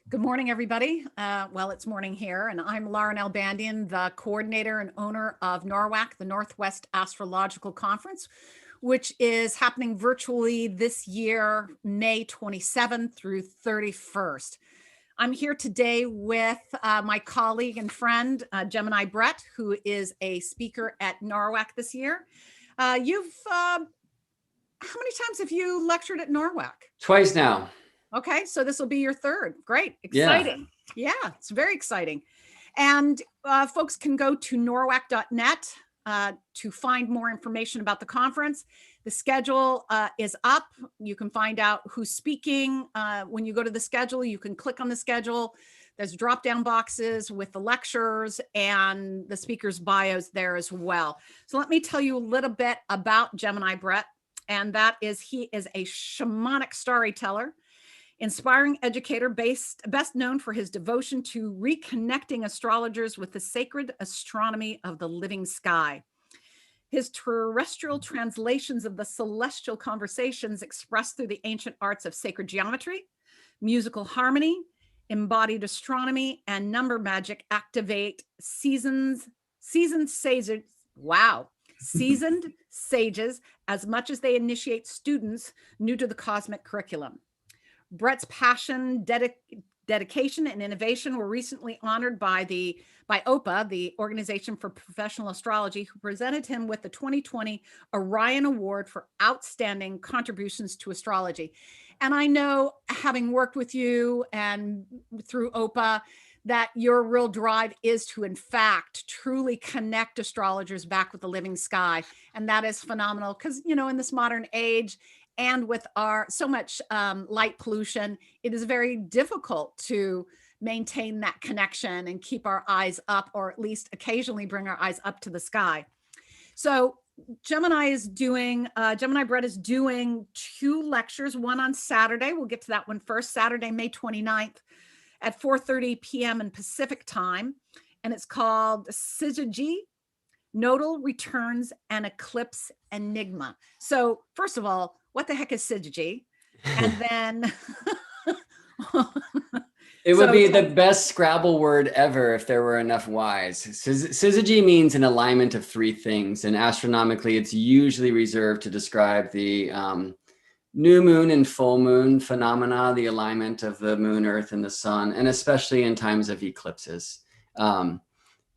Good morning, everybody. Well, it's morning here, and I'm Lauren Albandian, the coordinator and owner of NORWAC, the Northwest Astrological Conference, which is happening virtually this year, May 27th through 31st. I'm here today with my colleague and friend, Gemini Brett, who is a speaker at NORWAC this year. How many times have you lectured at NORWAC? Twice now. Okay, so this will be your third. Great, exciting. Yeah, it's very exciting. And folks can go to norwac.net to find more information about the conference. The schedule is up. You can find out who's speaking. When you go to the schedule, you can click on the schedule. There's drop-down boxes with the lectures and the speakers' bios there as well. So let me tell you a little bit about Gemini Brett, and that is he is a shamanic storyteller, inspiring educator best known for his devotion to reconnecting astrologers with the sacred astronomy of the living sky. His terrestrial translations of the celestial conversations expressed through the ancient arts of sacred geometry, musical harmony, embodied astronomy, and number magic activate seasoned sages as much as they initiate students new to the cosmic curriculum. Brett's passion, dedication, and innovation were recently honored by OPA, the Organization for Professional Astrology, who presented him with the 2020 Orion Award for outstanding contributions to astrology. And I know, having worked with you and through OPA, that your real drive is to, in fact, truly connect astrologers back with the living sky. And that is phenomenal because, in this modern age, and with so much light pollution, it is very difficult to maintain that connection and keep our eyes up, or at least occasionally bring our eyes up to the sky. So Gemini Brett is doing 2 lectures, one on Saturday. We'll get to that one first, Saturday, May 29th at 4:30 p.m. in Pacific time. And it's called Syzygy, Nodal Returns and Eclipse Enigma. So first of all, what the heck is Syzygy? And then it would be the best Scrabble word ever if there were enough Y's. Syzygy means an alignment of 3 things, and astronomically it's usually reserved to describe the new moon and full moon phenomena, the alignment of the moon, earth, and the sun, and especially in times of eclipses.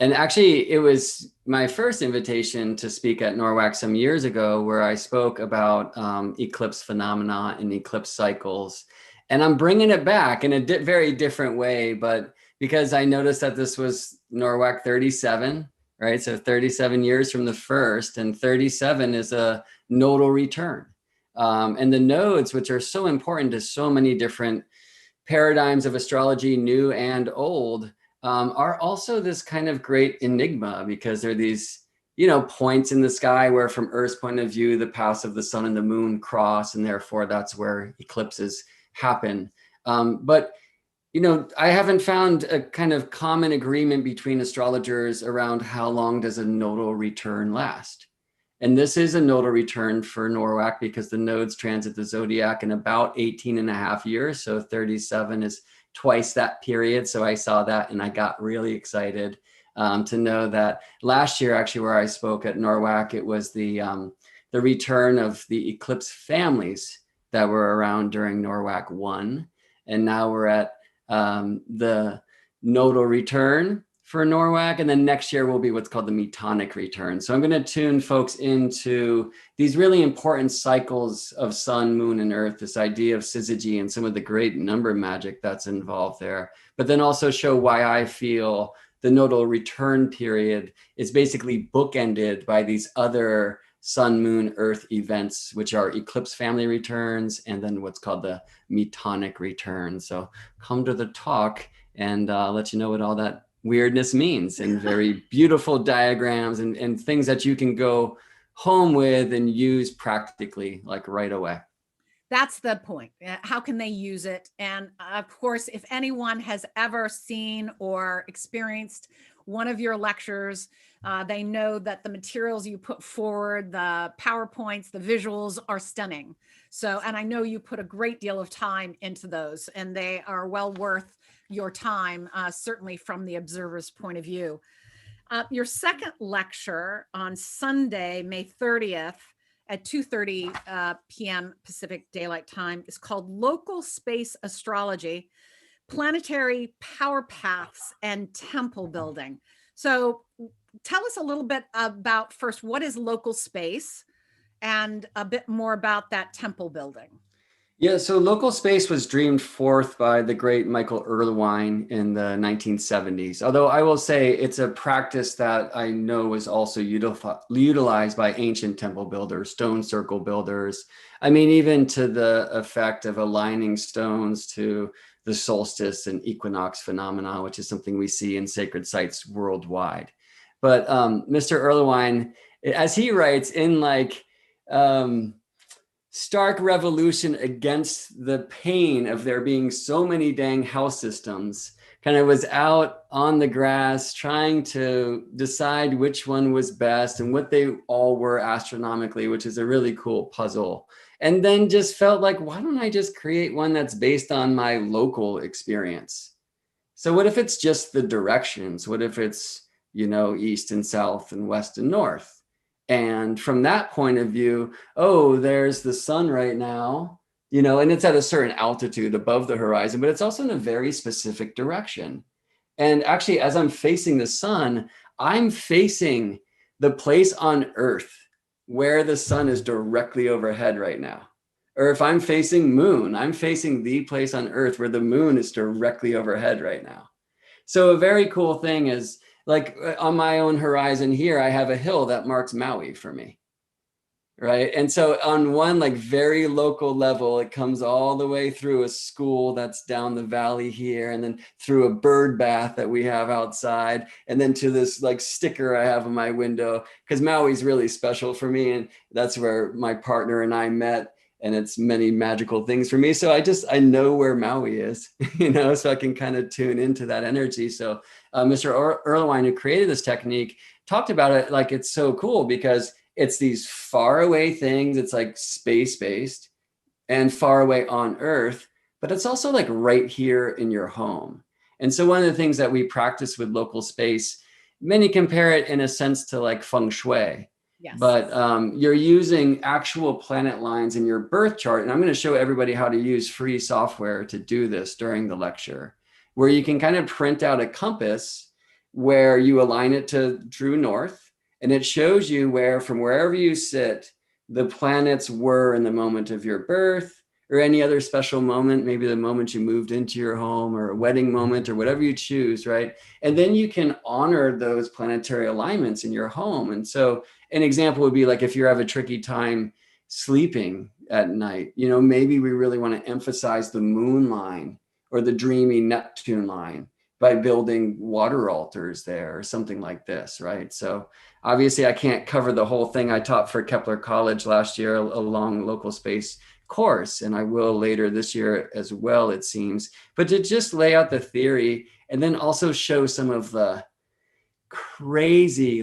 And actually, it was my first invitation to speak at NORWAC some years ago, where I spoke about eclipse phenomena and eclipse cycles. And I'm bringing it back in a very different way, but because I noticed that this was NORWAC 37, right? So 37 years from the first, and 37 is a nodal return. And the nodes, which are so important to so many different paradigms of astrology, new and old, are also this kind of great enigma, because they're these, points in the sky where, from Earth's point of view, the paths of the sun and the moon cross, and therefore that's where eclipses happen. But I haven't found a kind of common agreement between astrologers around how long does a nodal return last. And this is a nodal return for NORWAC because the nodes transit the zodiac in about 18 and a half years. So 37 is twice that period. So I saw that and I got really excited to know that last year, actually, where I spoke at NORWAC, it was the return of the eclipse families that were around during NORWAC 1. And now we're at the nodal return for NORWAC, and then next year will be what's called the metonic return. So I'm going to tune folks into these really important cycles of sun, moon, and earth, this idea of syzygy and some of the great number magic that's involved there, but then also show why I feel the nodal return period is basically bookended by these other sun, moon, earth events, which are eclipse family returns, and then what's called the metonic return. So come to the talk and let you know what all that weirdness means, and very beautiful diagrams and things that you can go home with and use practically, like right away. That's the point. How can they use it? And of course, if anyone has ever seen or experienced one of your lectures, they know that the materials you put forward, the PowerPoints, the visuals are stunning. So, and I know you put a great deal of time into those, and they are well worth your time, certainly from the observer's point of view. Your second lecture on Sunday, May 30th, at 2:30 p.m. Pacific Daylight Time is called Local Space Astrology, Planetary Power Paths and Temple Building. So tell us a little bit about first, what is local space, and a bit more about that temple building. Yeah, so local space was dreamed forth by the great Michael Erlewine in the 1970s. Although I will say it's a practice that I know was also utilized by ancient temple builders, stone circle builders. I mean, even to the effect of aligning stones to the solstice and equinox phenomena, which is something we see in sacred sites worldwide. But Mr. Erlewine, as he writes in stark revolution against the pain of there being so many dang house systems, kind of was out on the grass trying to decide which one was best and what they all were astronomically, which is a really cool puzzle. And then just felt like, why don't I just create one that's based on my local experience? So what if it's just the directions? What if it's, east and south and west and north? And from that point of view, oh, there's the sun right now, and it's at a certain altitude above the horizon, but it's also in a very specific direction. And actually, as I'm facing the sun, I'm facing the place on Earth where the sun is directly overhead right now. Or if I'm facing moon, I'm facing the place on Earth where the moon is directly overhead right now. So a very cool thing is, like on my own horizon here, I have a hill that marks Maui for me, right? And so on one very local level, it comes all the way through a school that's down the valley here, and then through a bird bath that we have outside, and then to this sticker I have on my window, because Maui's really special for me, and that's where my partner and I met. And it's many magical things for me. So I know where Maui is, so I can kind of tune into that energy. So Mr. Erlewine, who created this technique, talked about it like it's so cool because it's these far away things. It's like space-based and far away on Earth, but it's also right here in your home. And so one of the things that we practice with local space, many compare it in a sense to feng shui. Yes. But you're using actual planet lines in your birth chart. And I'm going to show everybody how to use free software to do this during the lecture, where you can kind of print out a compass where you align it to true north. And it shows you where, from wherever you sit, the planets were in the moment of your birth, or any other special moment, maybe the moment you moved into your home, or a wedding moment, or whatever you choose, right? And then you can honor those planetary alignments in your home. And so an example would be if you have a tricky time sleeping at night, maybe we really want to emphasize the moon line or the dreamy Neptune line by building water altars there or something like this, right? So obviously I can't cover the whole thing. I taught for Kepler College last year, a long local space course, and I will later this year as well, it seems. But to just lay out the theory and then also show some of the crazy,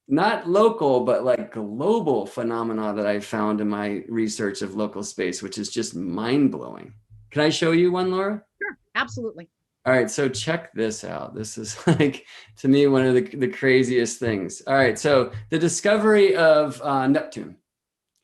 not local, but global phenomena that I found in my research of local space, which is just mind-blowing. Can I show you one, Laura? Sure, absolutely. All right, so check this out. This is to me, one of the craziest things. All right, so the discovery of Neptune,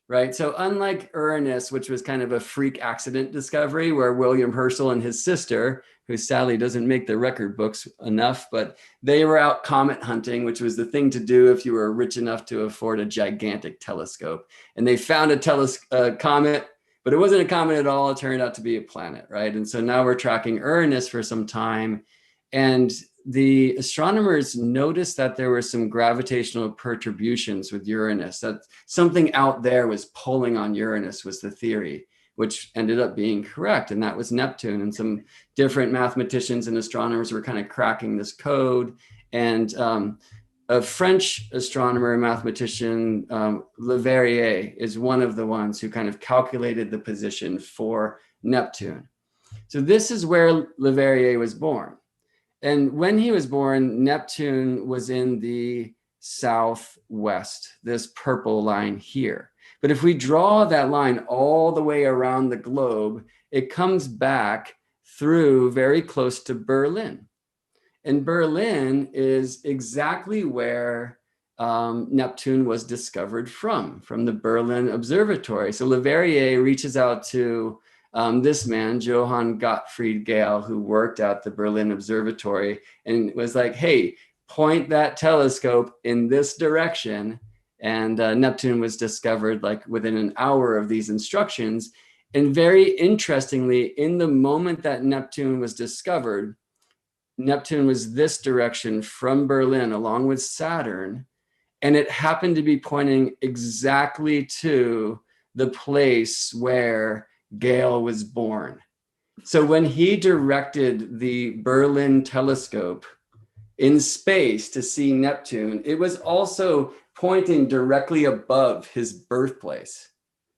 right? So unlike Uranus, which was kind of a freak accident discovery where William Herschel and his sister, who sadly doesn't make the record books enough, but they were out comet hunting, which was the thing to do if you were rich enough to afford a gigantic telescope. And they found a comet, but it wasn't a comet at all. It turned out to be a planet, right? And so now we're tracking Uranus for some time. And the astronomers noticed that there were some gravitational perturbations with Uranus, that something out there was pulling on Uranus, was the theory, which ended up being correct. And that was Neptune. And some different mathematicians and astronomers were kind of cracking this code. And a French astronomer and mathematician, Leverrier, is one of the ones who kind of calculated the position for Neptune. So this is where Leverrier was born. And when he was born, Neptune was in the southwest, this purple line here. But if we draw that line all the way around the globe, it comes back through very close to Berlin. And Berlin is exactly where Neptune was discovered from the Berlin Observatory. So Leverrier reaches out to this man, Johann Gottfried Galle, who worked at the Berlin Observatory, and was like, hey, point that telescope in this direction. And Neptune was discovered like within an hour of these instructions. And very interestingly, in the moment that Neptune was discovered, Neptune was this direction from Berlin along with Saturn. And it happened to be pointing exactly to the place where Galle was born. So when he directed the Berlin telescope in space to see Neptune, it was also pointing directly above his birthplace.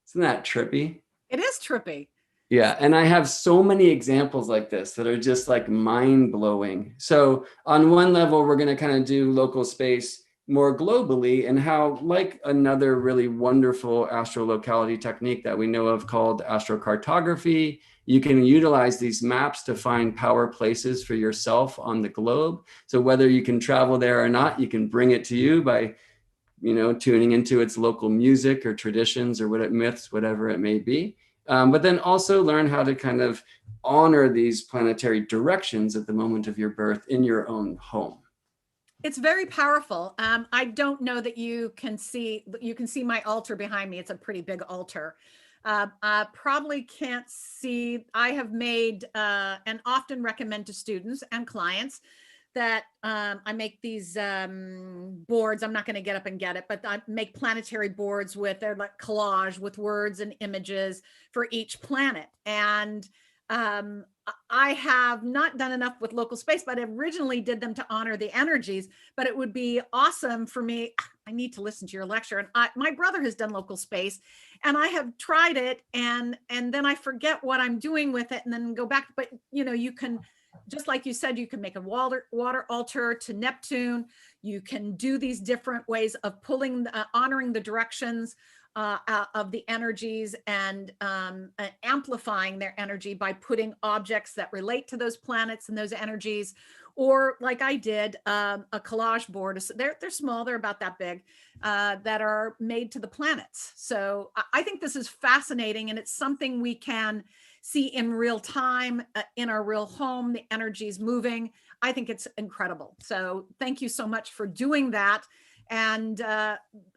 Isn't that trippy? It is trippy. Yeah, and I have so many examples like this that are just like mind-blowing. So on one level, we're going to kind of do local space more globally, and how, like another really wonderful astrolocality technique that we know of called astrocartography, you can utilize these maps to find power places for yourself on the globe. So whether you can travel there or not, you can bring it to you by, you know, tuning into its local music or traditions or what it myths, whatever it may be. But then also learn how to kind of honor these planetary directions at the moment of your birth in your own home. It's very powerful. I don't know that you can see my altar behind me. It's a pretty big altar. I probably can't see. I have made and often recommend to students and clients that I make these boards. I'm not going to get up and get it, but I make planetary boards with, they're like collage with words and images for each planet. And I have not done enough with local space, but I originally did them to honor the energies. But it would be awesome for me. I need to listen to your lecture. And my brother has done local space, and I have tried it, and then I forget what I'm doing with it, and then go back. But you know, you can, just like you said, you can make a water altar to Neptune. You can do these different ways of pulling, honoring the directions of the energies, and amplifying their energy by putting objects that relate to those planets and those energies. Or like I did, a collage board. They're small, they're about that big, that are made to the planets. So I think this is fascinating, and it's something we can see in real time, in our real home, the energies moving. I think it's incredible. So thank you so much for doing that. And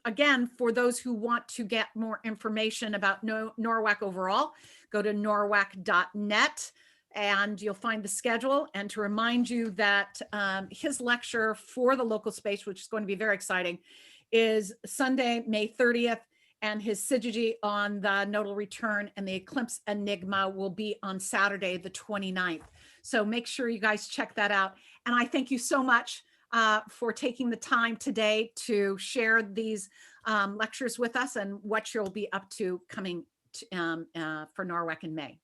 again, for those who want to get more information about NORWAC overall, go to norwac.net and you'll find the schedule. And to remind you that his lecture for the local space, which is going to be very exciting, is Sunday, May 30th. And his syzygy on the nodal return and the eclipse enigma will be on Saturday, the 29th. So make sure you guys check that out. And I thank you so much for taking the time today to share these lectures with us and what you'll be up to coming for NORWAC in May.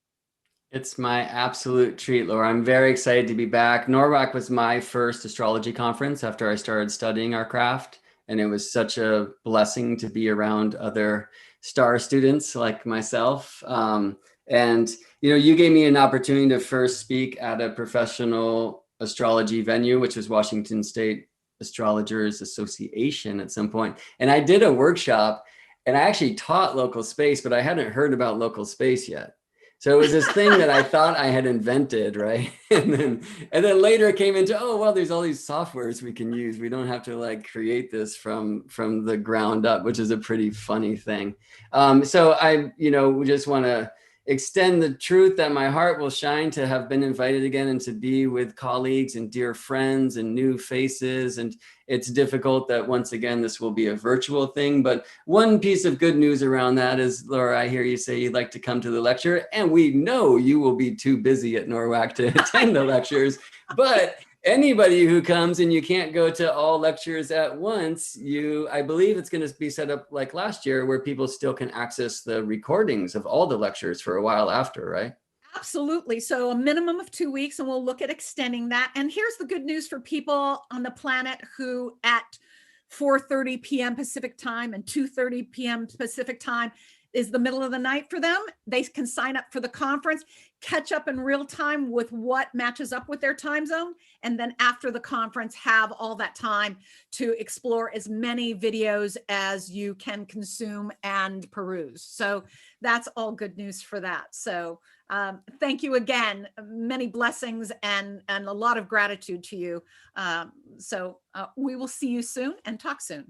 It's my absolute treat, Laura. I'm very excited to be back. NORWAC was my first astrology conference after I started studying our craft. And it was such a blessing to be around other star students like myself. And, you know, you gave me an opportunity to first speak at a professional astrology venue, which was Washington State Astrologers Association at some point. And I did a workshop, and I actually taught local space, but I hadn't heard about local space yet. So it was this thing that I thought I had invented, right? And then later it came into, oh, well, there's all these softwares we can use. We don't have to like create this from the ground up, which is a pretty funny thing. So I, you know, just want to extend the truth that my heart will shine to have been invited again and to be with colleagues and dear friends and new faces. And it's difficult that once again, this will be a virtual thing. But one piece of good news around that is, Laura, I hear you say you'd like to come to the lecture, and we know you will be too busy at NORWAC to attend the lectures. But anybody who comes and you can't go to all lectures at once, I believe it's going to be set up like last year where people still can access the recordings of all the lectures for a while after, right? Absolutely. So a minimum of 2 weeks, and we'll look at extending that. And here's the good news for people on the planet who at 4:30 p.m. Pacific time and 2:30 p.m. Pacific time is the middle of the night for them. They can sign up for the conference, catch up in real time with what matches up with their time zone, and then after the conference have all that time to explore as many videos as you can consume and peruse. So that's all good news for that. So thank you again. Many blessings and a lot of gratitude to you. So we will see you soon and talk soon.